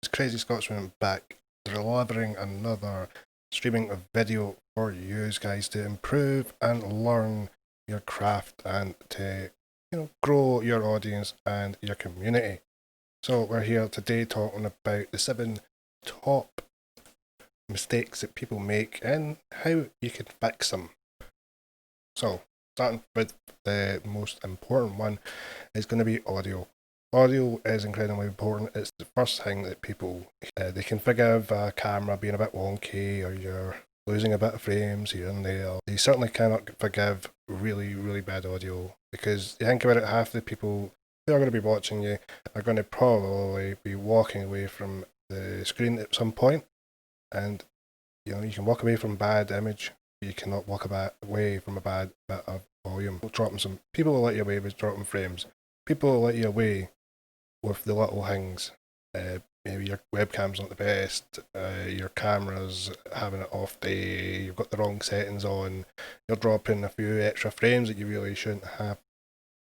It's Crazyscotsman back, delivering another streaming of video for you guys to improve and learn your craft and to grow your audience and your community. So we're here today talking about the 7 top mistakes that people make and how you can fix them. So starting with the most important one is going to be audio. Audio is incredibly important. It's the first thing that people they can forgive a camera being a bit wonky or you're losing a bit of frames here and there. They certainly cannot forgive really bad audio because you think about it, half the people who are going to be watching you are going to probably be walking away from the screen at some point, and you can walk away from bad image. You cannot walk away from a bad bit of volume. Dropping some people will let you away with dropping frames. People will let you away with the little things. Maybe your webcam's not the best, your camera's having an off day, you've got the wrong settings on, you're dropping a few extra frames that you really shouldn't have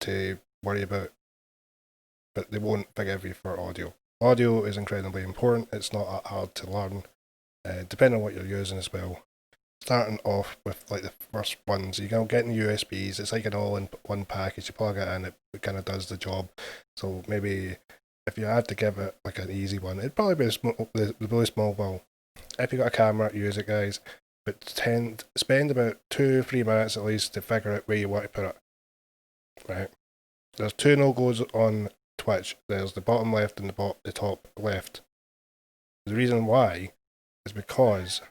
to worry about, but they won't forgive you for audio. Audio is incredibly important, it's not that hard to learn, depending on what you're using as well. Starting off with like the first ones, you can get in USBs. It's like an all-in-one package. You plug it in, it kind of does the job. So maybe if you had to give it like an easy one, it'd probably be the Bluetooth mobile. If you got a camera, use it, guys. But spend about 2-3 minutes at least to figure out where you want to put it. Right. There's two no-goes on Twitch. There's the bottom left and the top left. The reason why is because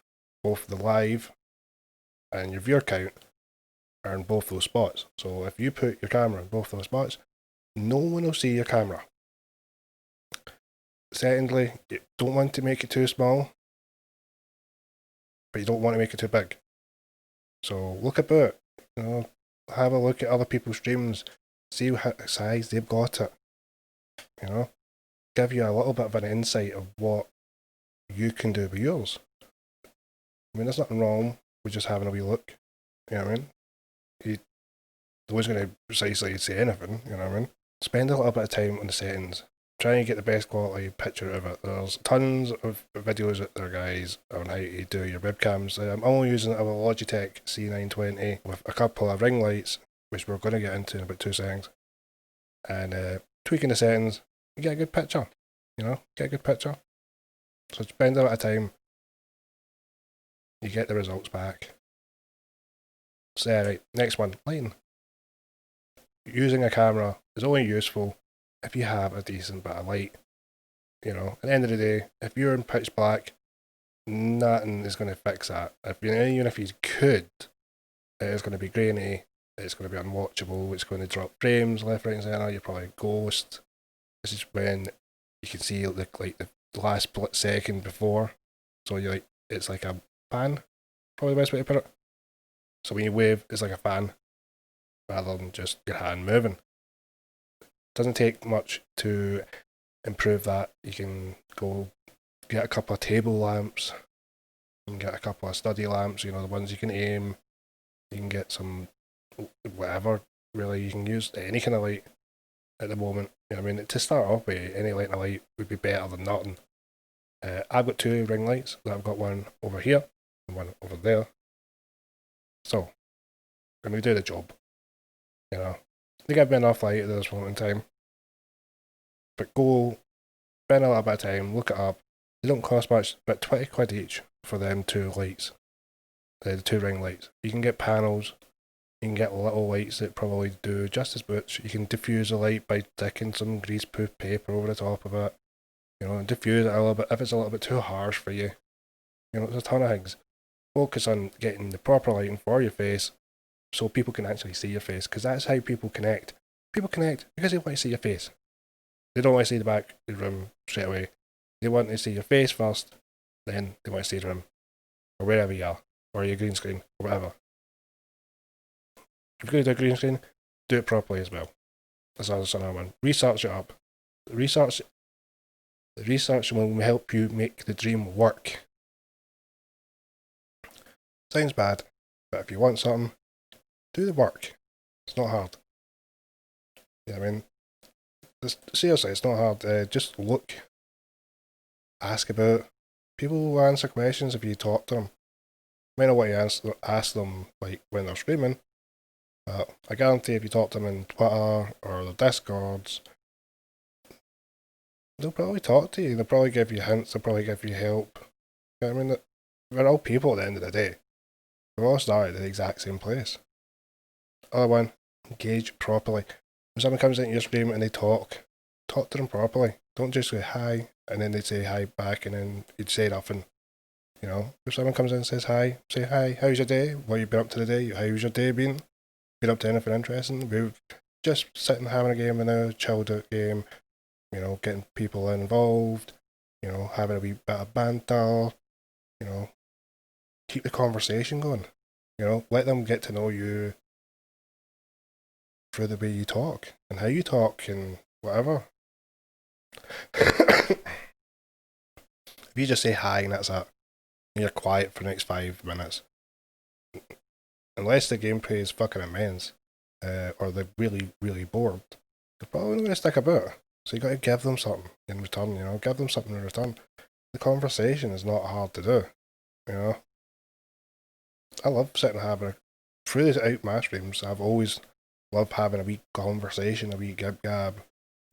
both the live and your viewer count are in both those spots. So if you put your camera in both those spots, no one will see your camera. Secondly, you don't want to make it too small, but you don't want to make it too big. So look about, have a look at other people's streams, see what size they've got it, give you a little bit of an insight of what you can do with yours. I mean, there's nothing wrong with just having a wee look, you know what I mean? No one's going to precisely say anything, you know what I mean? Spend a little bit of time on the settings. Try and get the best quality picture of it. There's tons of videos out there, guys, on how to do your webcams. I'm only using a Logitech C920 with a couple of ring lights, which we're going to get into in about 2 seconds. And tweaking the settings, you get a good picture, get a good picture. So spend a bit of time, you get the results back. So right, next one, lighting. Using a camera is only useful if you have a decent bit of light. At the end of the day, if you're in pitch black, nothing is going to fix that. Even if you could, it's going to be grainy, it's going to be unwatchable, it's going to drop frames left, right, and centre. You're probably ghost. This is when you can see the last split second before. So it's like a fan, probably the best way to put it. So when you wave, it's like a fan, rather than just your hand moving. Doesn't take much to improve that. You can go get a couple of table lamps, you can get a couple of study lamps, the ones you can aim. You can get some whatever, really. You can use any kind of light at the moment. To start off with, any light and light would be better than nothing. I've got 2 ring lights. I've got one over here and one over there. So, I'm going to do the job. They give me enough light at this moment in time. But go spend a little bit of time, look it up. They don't cost much, but 20 quid each for them 2 lights. The 2 ring lights. You can get panels. You can get little lights that probably do just as much. You can diffuse the light by sticking some greaseproof paper over the top of it. Diffuse it a little bit if it's a little bit too harsh for you. There's a ton of things. Focus on getting the proper lighting for your face so people can actually see your face, because that's how people connect. People connect because they want to see your face. They don't want to see the back of the room straight away. They want to see your face first, then they want to see the room, or wherever you are, or your green screen, or whatever. If you're going to do a green screen, do it properly as well. That's another one. Research it up. The research will help you make the dream work. Sounds bad, but if you want something, do the work. It's not hard. Seriously, it's not hard. Just look. ask about. People will answer questions if you talk to them. May not want to ask them like when they're streaming, but I guarantee if you talk to them in Twitter or the Discords, they'll probably talk to you. They'll probably give you hints. They'll probably give you help. You know what I mean? We're all people at the end of the day. We've all started at the exact same place. Other one, engage properly. When someone comes into your stream and they talk to them properly. Don't just say hi and then they say hi back and then you'd say nothing. You know, if someone comes in and says hi, say hi, how's your day? What you been up to today? How's your day been? Been up to anything interesting? We've just sitting having a game in a chilled out game, you know, getting people involved, you know, having a wee bit of banter, you know, keep the conversation going. You know, let them get to know you through the way you talk and how you talk and whatever. If you just say hi and that's it, and you're quiet for the next 5 minutes, unless the gameplay is fucking immense, or they're really, really bored, they're probably not going to stick about. So you got to give them something in return, you know, give them something in return. The conversation is not hard to do, you know. I love sitting and having through the out my streams, I've always loved having a wee conversation, a wee gab, a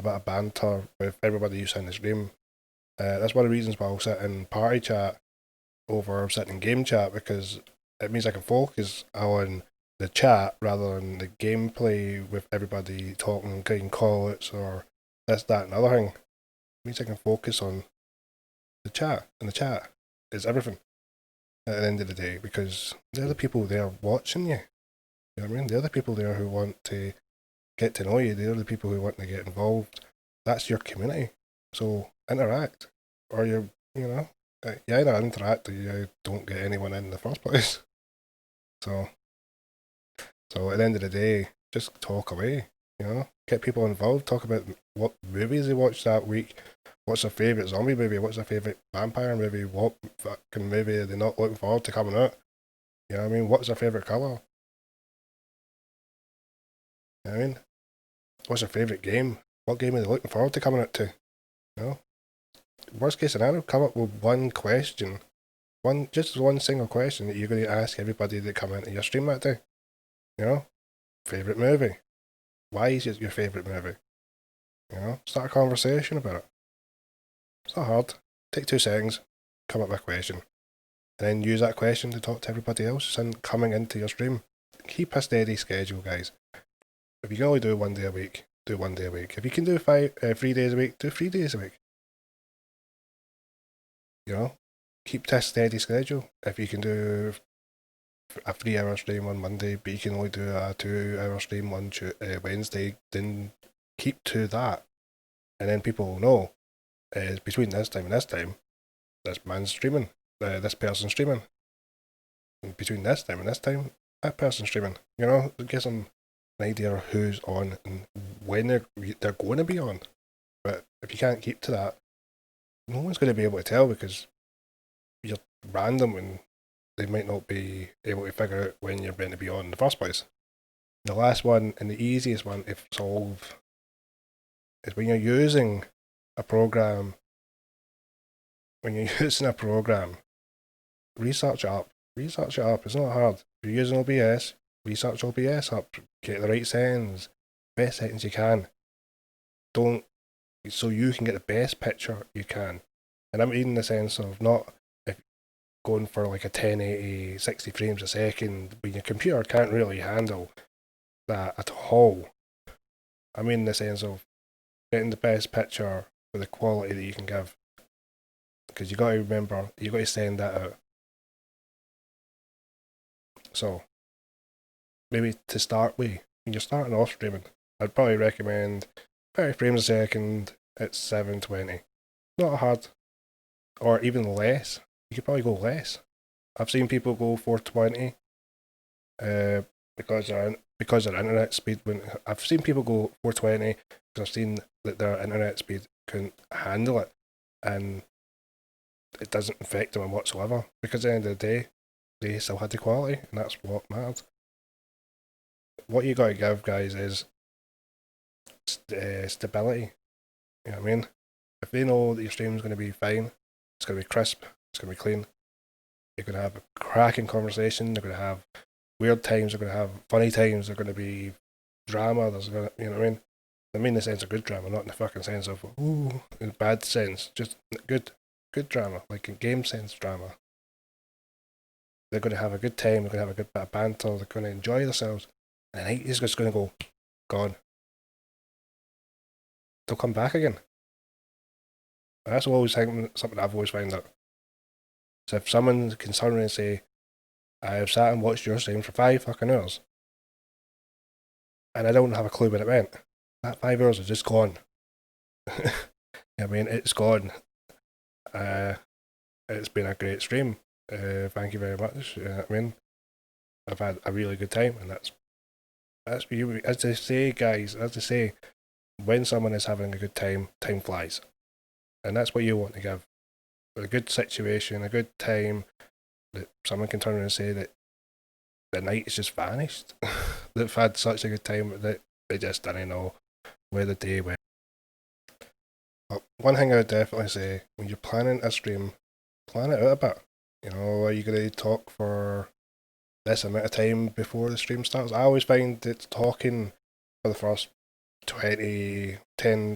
bit of banter with everybody who's in the stream. That's one of the reasons why I'll sit in party chat over sitting in game chat, because it means I can focus on the chat rather than the gameplay with everybody talking, getting call outs or this, that, and other thing. It means I can focus on the chat, and the chat is everything at the end of the day, because they're the people there watching you. You know what I mean? They're the people there who want to get to know you. They're the people who want to get involved. That's your community. So interact, or you know, you either interact or you don't get anyone in the first place. So at the end of the day, just talk away. You know, get people involved. Talk about what movies they watched that week. What's their favourite zombie movie? What's their favourite vampire movie? What fucking movie are they not looking forward to coming out? You know what I mean? What's their favourite colour? You know what I mean? What's their favourite game? What game are they looking forward to coming out to? You know? Worst case scenario, come up with one question. Just one single question that you're going to ask everybody that come into your stream that day. You know? Favourite movie? Why is it your favourite movie? You know? Start a conversation about it. It's not hard. Take 2 seconds, come up with a question. And then use that question to talk to everybody else and coming into your stream. Keep a steady schedule, guys. If you can only do 1 day a week, do 1 day a week. If you can do 3 days a week, do 3 days a week. You know? Keep this steady schedule. If you can do a 3-hour stream on Monday, but you can only do a 2-hour stream on Wednesday, then keep to that. And then people will know, between this time and this man's streaming, this person's streaming. And between this time and this time, that person's streaming. You know, it gives them an idea of who's on and when they're going to be on. But if you can't keep to that, no one's going to be able to tell, because you're random and they might not be able to figure out when you're going to be on in the first place. The last one, and the easiest one to solve, is when you're using a program. When you're using a program, research it up. Research it up. It's not hard. If you're using OBS, research OBS up. Get the right settings, best settings you can. Don't, so you can get the best picture you can. And I'm in the sense of not if going for like a 1080 60 frames a second when your computer can't really handle that at all. I mean in the sense of getting the best picture for the quality that you can give. Because you got to remember, you got to send that out. So maybe to start with, when you're starting off streaming, I'd probably recommend 30 frames a second at 720. Not hard. Or even less. You could probably go less. I've seen people go 420 because their internet speed I've seen people go 420 because I've seen that their internet speed couldn't handle it, and it doesn't affect them whatsoever, because at the end of the day they still had the quality, and that's what matters. What you gotta give, guys, is stability. You know what I mean? If they know that your stream's going to be fine, It's going to be crisp. It's going to be clean. You're going to have a cracking conversation. They're going to have weird times. They're going to have funny times. They're going to be drama. There's going to, you know what I mean? I mean the sense of good drama, not in the fucking sense of ooh, in a bad sense. Just good drama, like in game sense drama. They're going to have a good time. They're going to have a good bit of banter. They're going to enjoy themselves. And the night is just going to go gone. They'll come back again. That's always something I've always found out. So if someone can turn around and say, I have sat and watched your stream for 5 fucking hours, and I don't have a clue what it meant, that 5 hours is just gone. I mean, it's gone. It's been a great stream. Thank you very much. I mean, I've had a really good time, and that's you. As they say, guys, as they say, when someone is having a good time, time flies, and that's what you want to give. A good situation, a good time, that someone can turn around and say that the night has just vanished. They've had such a good time that they just didn't know where the day went. But one thing I would definitely say, when you're planning a stream, plan it out a bit. You know, are you going to talk for this amount of time before the stream starts? I always find that talking for the first 10,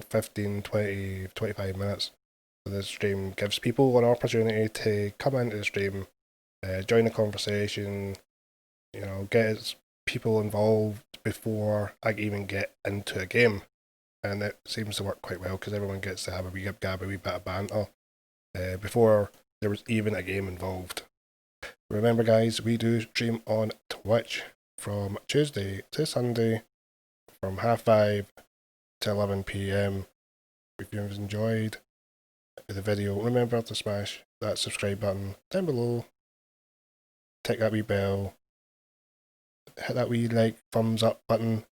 15, 20, 25 minutes of the stream gives people an opportunity to come into the stream, join the conversation, you know, get people involved before I even get into a game. And it seems to work quite well because everyone gets to have a wee gab, a wee bit of banter before there was even a game involved. Remember, guys, we do stream on Twitch from Tuesday to Sunday from 5:30 to 11 PM. If you've enjoyed the video, remember to smash that subscribe button down below, tick that wee bell, hit that wee like thumbs up button,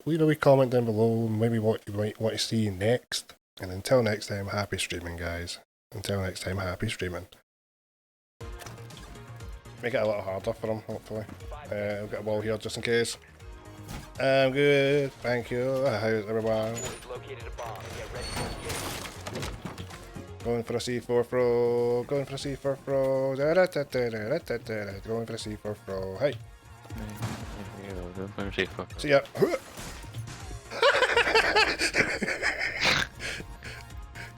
leave a wee comment down below, maybe what you might want to see next. And until next time, happy streaming, guys. Until next time, happy streaming. Make it a little harder for him, hopefully. I've got a wall here just in case. I'm good, thank you. How's everyone? Going for a C4 throw, going for a C4 throw, going for a C4 throw, hey. See ya.